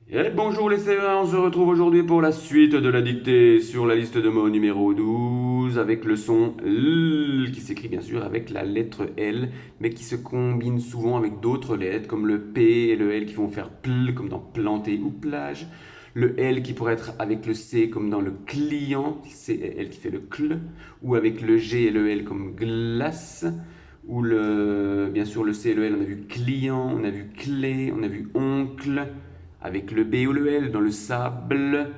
Et bonjour les CE1, on se retrouve aujourd'hui pour la suite de la dictée sur la liste de mots numéro 12 avec le son L qui s'écrit bien sûr avec la lettre L mais qui se combine souvent avec d'autres lettres comme le P et le L qui vont faire pl comme dans planter ou plage. Le L qui pourrait être avec le C comme dans le client, C et L qui fait le cl, ou avec le G et le L comme glace, ou bien sûr le C et le L on a vu client, on a vu clé, on a vu oncle avec le B ou le L dans le sable.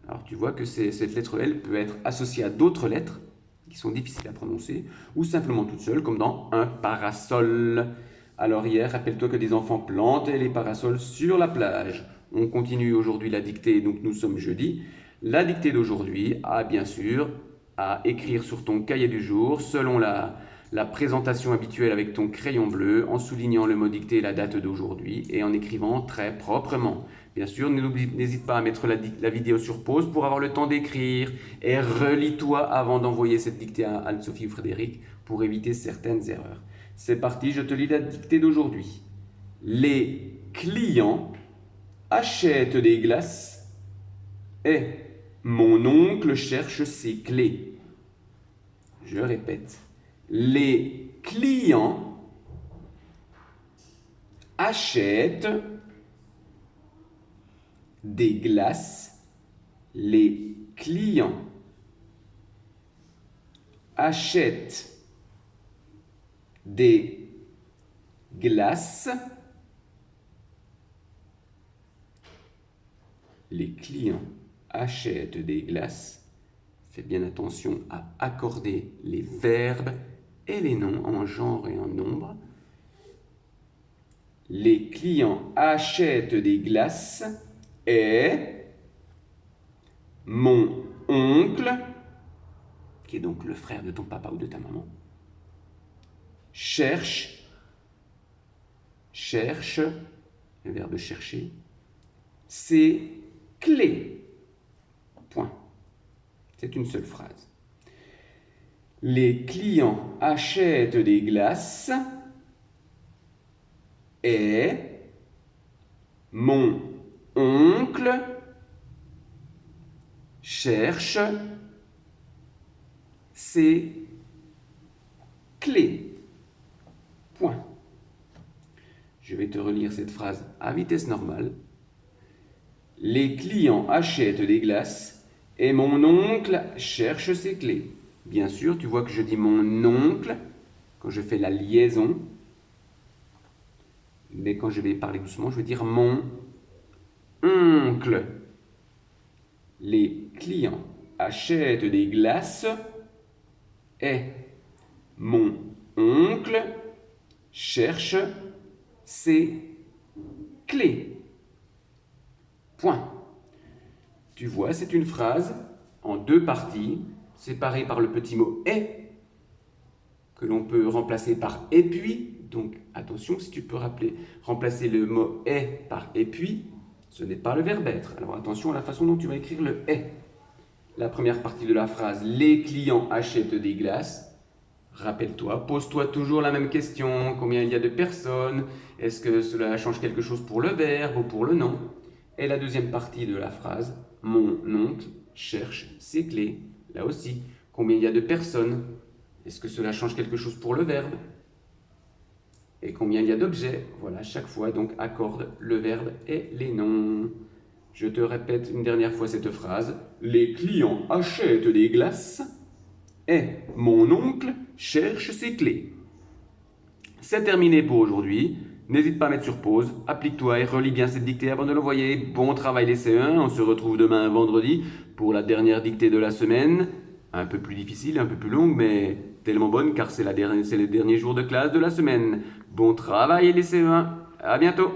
Alors tu vois que cette lettre L peut être associée à d'autres lettres qui sont difficiles à prononcer, ou simplement toute seule, comme dans un parasol. Alors hier, rappelle-toi que des enfants plantaient les parasols sur la plage. On continue aujourd'hui la dictée, donc nous sommes jeudi. La dictée d'aujourd'hui a bien sûr à écrire sur ton cahier du jour, selon la présentation habituelle avec ton crayon bleu, en soulignant le mot dicté et la date d'aujourd'hui, et en écrivant très proprement. Bien sûr, n'hésite pas à mettre la vidéo sur pause pour avoir le temps d'écrire, et relis-toi avant d'envoyer cette dictée à Anne-Sophie ou Frédéric pour éviter certaines erreurs. C'est parti, je te lis la dictée d'aujourd'hui. Les clients achètent des glaces et mon oncle cherche ses clés. Je répète. Les clients achètent des glaces. Les clients achètent des glaces. Les clients achètent des glaces. Fais bien attention à accorder les verbes et les noms en genre et en nombre. Les clients achètent des glaces et mon oncle, qui est donc le frère de ton papa ou de ta maman, cherche, le verbe chercher, ses clés. Point. C'est une seule phrase. Les clients achètent des glaces et mon oncle cherche ses clés. Point. Je vais te relire cette phrase à vitesse normale. Les clients achètent des glaces et mon oncle cherche ses clés. Bien sûr, tu vois que je dis mon oncle quand je fais la liaison. Mais quand je vais parler doucement, je vais dire mon oncle. Les clients achètent des glaces et mon oncle cherche ses clés. Point. Tu vois, c'est une phrase en deux parties, séparée par le petit mot et, que l'on peut remplacer par et puis. Donc attention, si tu peux remplacer le mot est par et puis, ce n'est pas le verbe être. Alors attention à la façon dont tu vas écrire le est. La première partie de la phrase, les clients achètent des glaces. Rappelle-toi, pose-toi toujours la même question, combien il y a de personnes, est-ce que cela change quelque chose pour le verbe ou pour le nom? Et la deuxième partie de la phrase, mon oncle cherche ses clés. Là aussi, combien il y a de personnes, est-ce que cela change quelque chose pour le verbe? Et combien il y a d'objets? Voilà, chaque fois, donc accorde le verbe et les noms. Je te répète une dernière fois cette phrase. Les clients achètent des glaces et mon oncle cherche ses clés. C'est terminé pour aujourd'hui. N'hésite pas à mettre sur pause, applique-toi et relis bien cette dictée avant de l'envoyer. Bon travail les CE1, on se retrouve demain vendredi pour la dernière dictée de la semaine. Un peu plus difficile, un peu plus longue, mais tellement bonne car c'est le dernier jour de classe de la semaine. Bon travail les CE1, à bientôt.